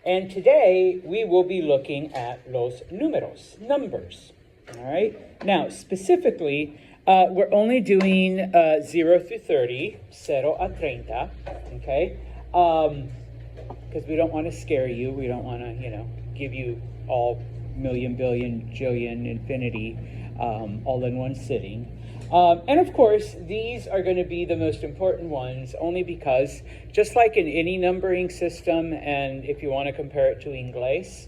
And today we will be looking at los números, numbers. All right. Now, specifically, we're only doing 0 through 30, 0 a 30, okay? Because we don't want to scare you. We don't want to, give you all million, billion, jillion, infinity all in one sitting. And of course, these are going to be the most important ones only because, just like in any numbering system, and if you want to compare it to Inglés,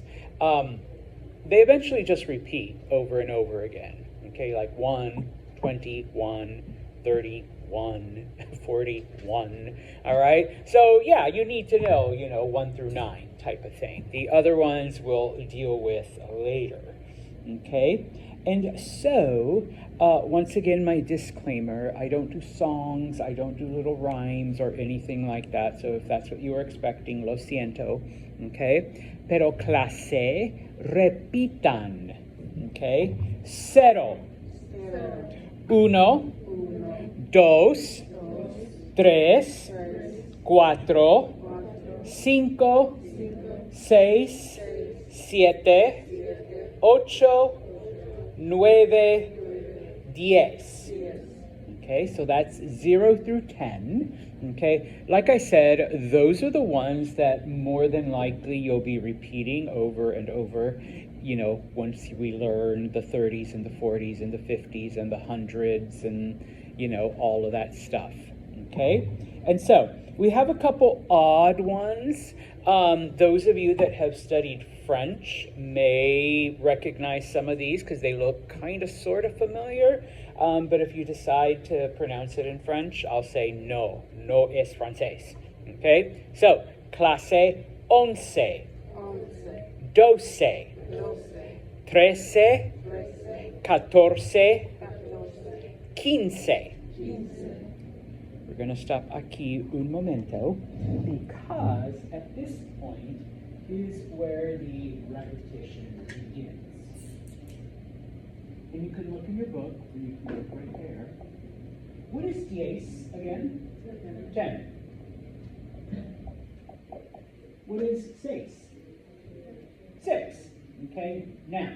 they eventually just repeat over and over again. Okay, like 1, 21, 31, 41. All right, so yeah, you need to know, 1 through 9 type of thing. The other ones we'll deal with later. Okay, and so once again, my disclaimer, I don't do songs, I don't do little rhymes or anything like that, so if that's what you were expecting, lo siento, okay? Pero clase, repitan, okay? 0, 1, 2, 3, 4, 5, 6, 7, 8, 9, 10. Okay, so that's 0 through 10. Okay, like I said, those are the ones that more than likely you'll be repeating over and over, once we learn the 30s and the 40s and the 50s and the hundreds and, all of that stuff. Okay, and so we have a couple odd ones. Those of you that have studied French may recognize some of these because they look kind of sort of familiar. But if you decide to pronounce it in French, I'll say no es francés. Okay? So, clase 11, 12, 13, 14, 15. We're going to stop aquí un momento because at this point is where the repetition begins. And you can look in your book, and you can look right there. What is 10 again? 10. What is 6? 6. Okay, now,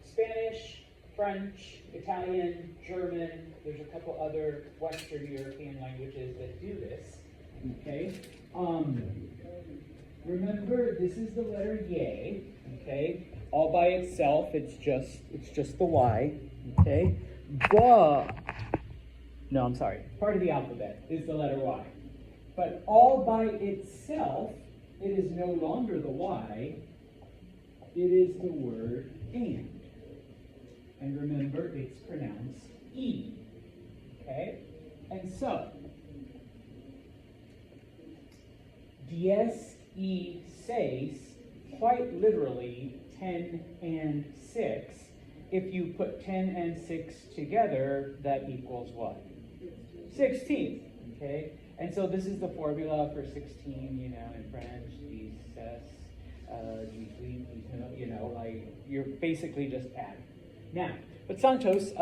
Spanish, French, Italian, German, there's a couple other Western European languages that do this. Okay, remember, this is the letter Y. Okay, all by itself, it's just the Y. Okay, but no, I'm sorry. Part of the alphabet is the letter Y, but all by itself, it is no longer the Y. It is the word and. And remember, it's pronounced E. Okay? And so, 10 quite literally 10 and 6. If you put 10 and 6 together, that equals what? 16. Okay? And so this is the formula for 16, in French, 18, like you're basically just adding. Now, but Santos,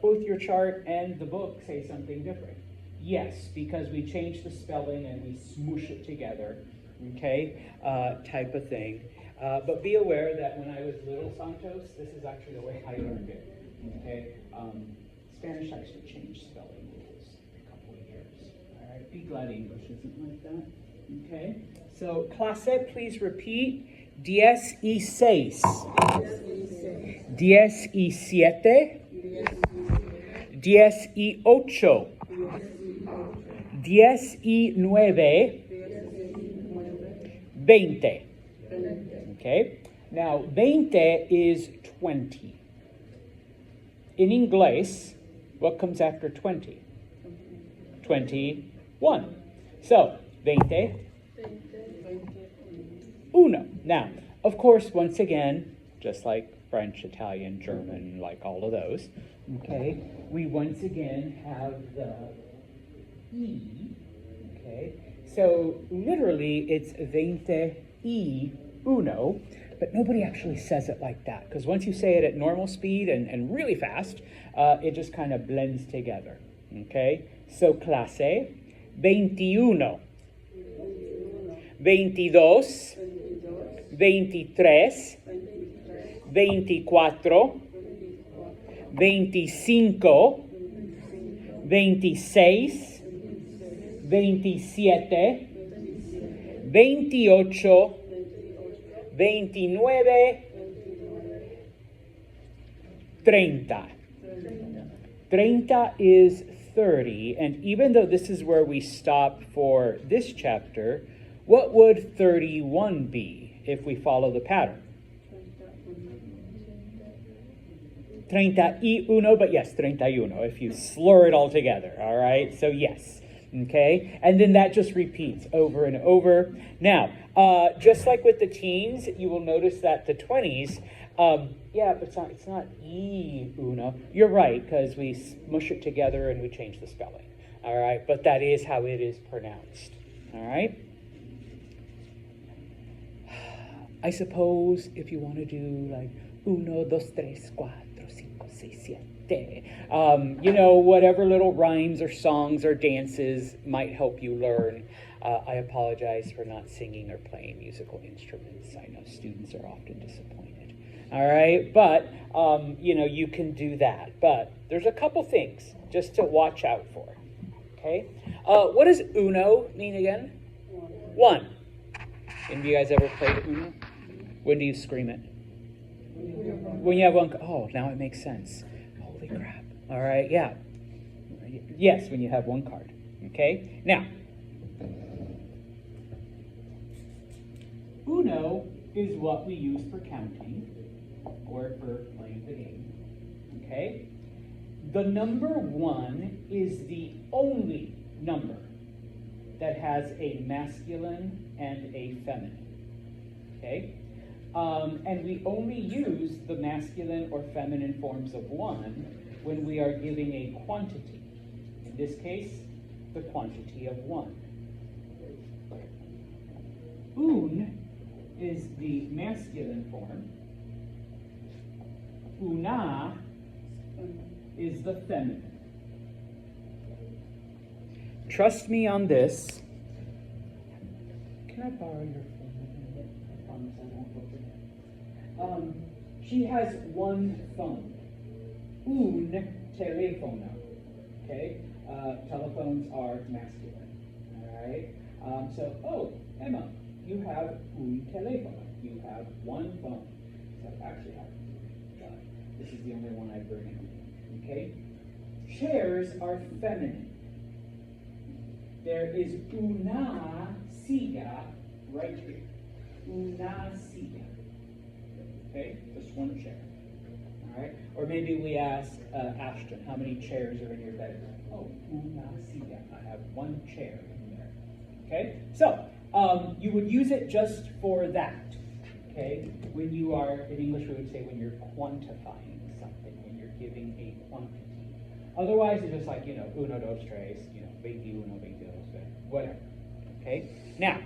both your chart and the book say something different. Yes, because we changed the spelling and we smoosh it together, okay, type of thing. But be aware that when I was little, Santos, this is actually the way I learned it, okay? Spanish actually changed spelling rules a couple of years, all right? Be glad English isn't like that, okay? So, clase, please repeat. 10 y 6. 10 y 7. 10 y 8. 10 y 9. 20. Okay? Now, 20 is 20. In Inglés, what comes after 20? 21. So, 20. Uno. Now, of course, once again, just like French, Italian, German, like all of those, okay, we once again have the E, okay? So, literally, it's 20 y uno, but nobody actually says it like that, because once you say it at normal speed and really fast, it just kind of blends together, okay? So, clase, 21. 22, 23, 24, 25, 26, 27, 28, 29, 30. 30 is 30, and even though this is where we stop for this chapter, what would 31 be if we follow the pattern? 31, but yes, 31, if you slur it all together, all right? So yes, okay? And then that just repeats over and over. Now, just like with the teens, you will notice that the 20s, yeah, but it's not uno. You're right, because we smush it together and we change the spelling, all right? But that is how it is pronounced, all right? I suppose if you want to do like uno, dos, tres, cuatro, cinco, seis, siete, you know, whatever little rhymes or songs or dances might help you learn. I apologize for not singing or playing musical instruments. I know students are often disappointed. All right, but, you know, you can do that. But there's a couple things just to watch out for, okay? What does uno mean again? One. Any of you guys ever played uno? When do you scream it? When you have one. Oh, now it makes sense. Holy crap. All right, yeah. Yes, when you have one card. Okay? Now, uno is what we use for counting or for playing the game. Okay? The number 1 is the only number that has a masculine and a feminine. Okay? And we only use the masculine or feminine forms of 1 when we are giving a quantity. In this case, the quantity of 1. Un is the masculine form. Una is the feminine. Trust me on this. Can I borrow your phone? I promise I won't open it. She has one phone. Un telefono. Okay? Telephones are masculine. Alright? Oh, Emma, you have un telefono. You have one phone. So actually, this is the only one I bring in. Okay? Chairs are feminine. There is una silla right here. Una silla. Okay? Just one chair. All right? Or maybe we ask Ashton, how many chairs are in your bedroom? Oh, una silla. I have one chair in there. Okay? So, you would use it just for that. Okay? When you are, in English we would say when you're quantifying something, when you're giving a quantity. Otherwise, it's just like, you know, uno, dos, tres, you know, 21, 22, whatever. Okay? Now,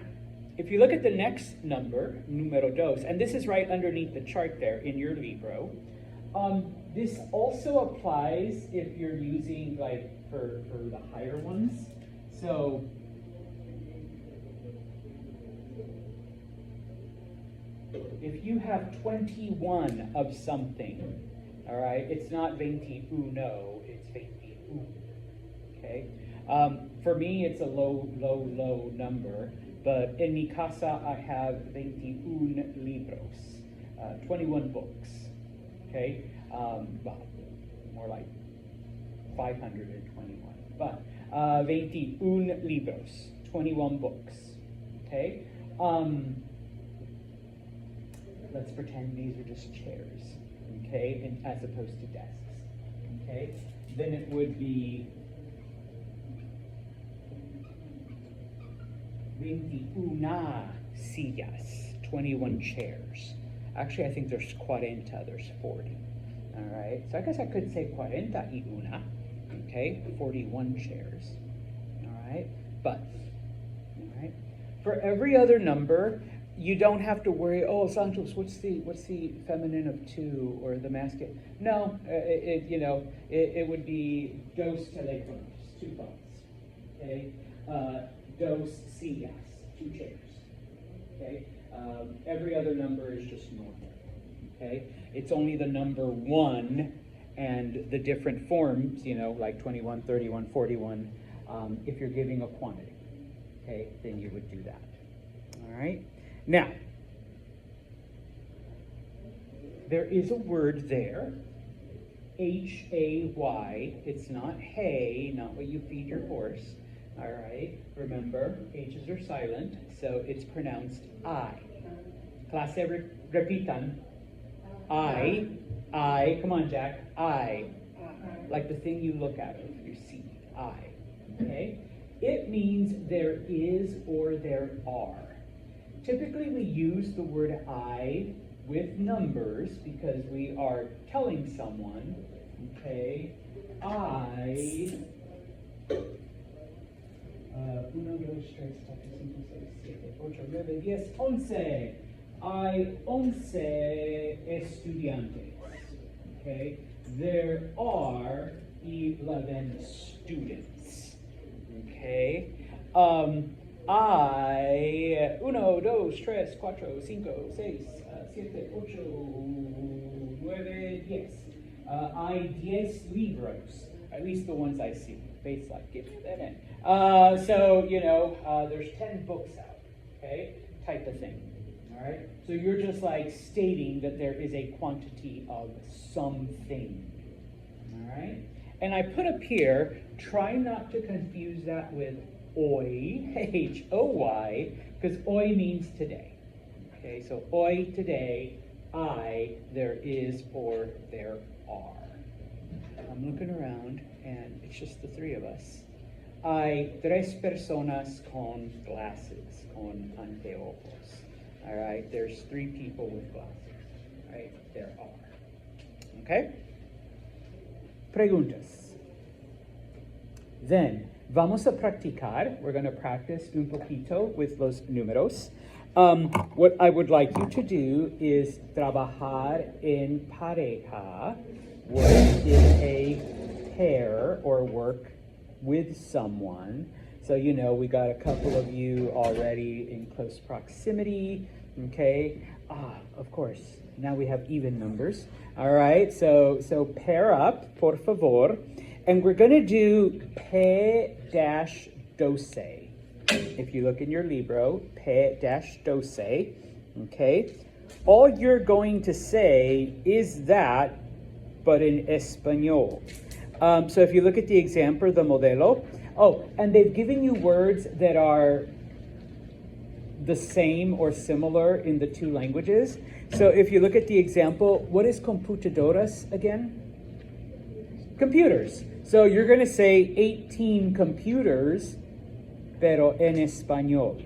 if you look at the next number, numero dos, and this is right underneath the chart there in your libro, this also applies if you're using, like, for the higher ones. So, if you have 21 of something, all right, it's not 21, it's 21, okay? For me, it's a low number, but in mi casa, I have 21 libros, 21 books, okay? Well, more like 521, but 21 libros, 21 books, okay? Let's pretend these are just chairs, okay, and as opposed to desks, okay? Then it would be 21 sillas, 21 chairs. Actually, I think there's 40, there's 40, all right? So I guess I could say 41, okay, 41 chairs, all right? But, all right, for every other number, you don't have to worry, oh, Santos, what's the feminine of 2 or the masculine? No, it would be dos teléfonos, 2 phones, okay? Dos sillas, 2 chairs, Okay? Every other number is just normal. Okay? It's only the number 1 and the different forms, like 21, 31, 41, if you're giving a quantity. Okay? Then you would do that. All right? Now, there is a word there, H-A-Y. It's not hay, not what you feed your horse. All right? Remember, H's are silent, so it's pronounced I. Clase, repitan. I. Come on, Jack. I. Like the thing you look at of your seat. I. Okay? It means there is or there are. Typically, we use the word I with numbers because we are telling someone, okay, I, 1, 2, 3, 4, 5, 6, 7, 8, 9, 10, 11. Hay 11 estudiantes. Okay, there are 11 students. Okay, I, 1, 2, 3, 4, 5, 6, 7, 8, 9, 10. I 10 libros, at least the ones I see. Faith's like, give me that in. So, there's 10 books out, okay, type of thing. All right, so you're just like stating that there is a quantity of something. All right, and I put up here, try not to confuse that with hoy, H-O-Y, because hoy means today. Okay, so hoy, today, there is or there are. I'm looking around, and it's just the 3 of us. Hay 3 personas con glasses, con anteojos. All right, there's 3 people with glasses. All right, there are. Okay? Preguntas. Then, vamos a practicar. We're going to practice un poquito with los números. What I would like you to do is trabajar en pareja, work in a pair or work with someone. So, we got a couple of you already in close proximity, okay? Of course, now we have even numbers. All right, so pair up, por favor. And we're going to do P-12. If you look in your libro, P-12, okay? All you're going to say is that, but in Espanol. So if you look at the example, the modelo, and they've given you words that are the same or similar in the 2 languages. So if you look at the example, what is computadoras again? Computers. So you're going to say 18 computers, pero en español.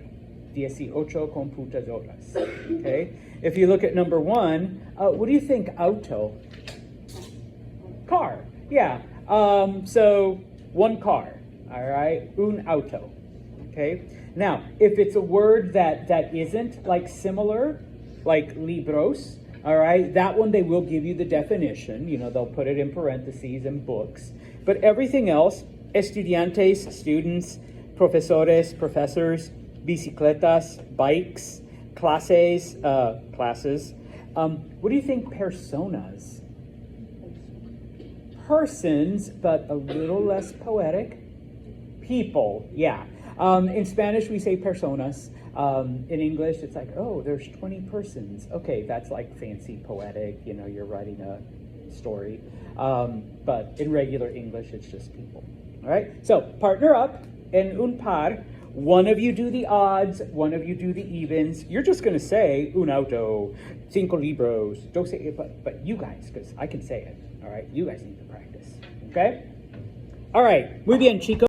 18 computadoras. Okay? If you look at number 1, what do you think auto? Car. Yeah. So 1 car. All right, un auto, okay? Now, if it's a word that isn't like similar, like libros, all right, that one they will give you the definition, they'll put it in parentheses and books. But everything else, estudiantes, students, profesores, professors, bicicletas, bikes, clases, classes. What do you think personas? Persons, but a little less poetic. People, yeah. In Spanish, we say personas. In English, it's like, there's 20 persons. Okay, that's like fancy poetic, you're writing a story. But in regular English, it's just people. All right, so partner up en un par. One of you do the odds, one of you do the evens. You're just going to say un auto, 5 libros. Don't say it, but you guys, because I can say it. All right, you guys need to practice. Okay? All right, muy bien, chicos.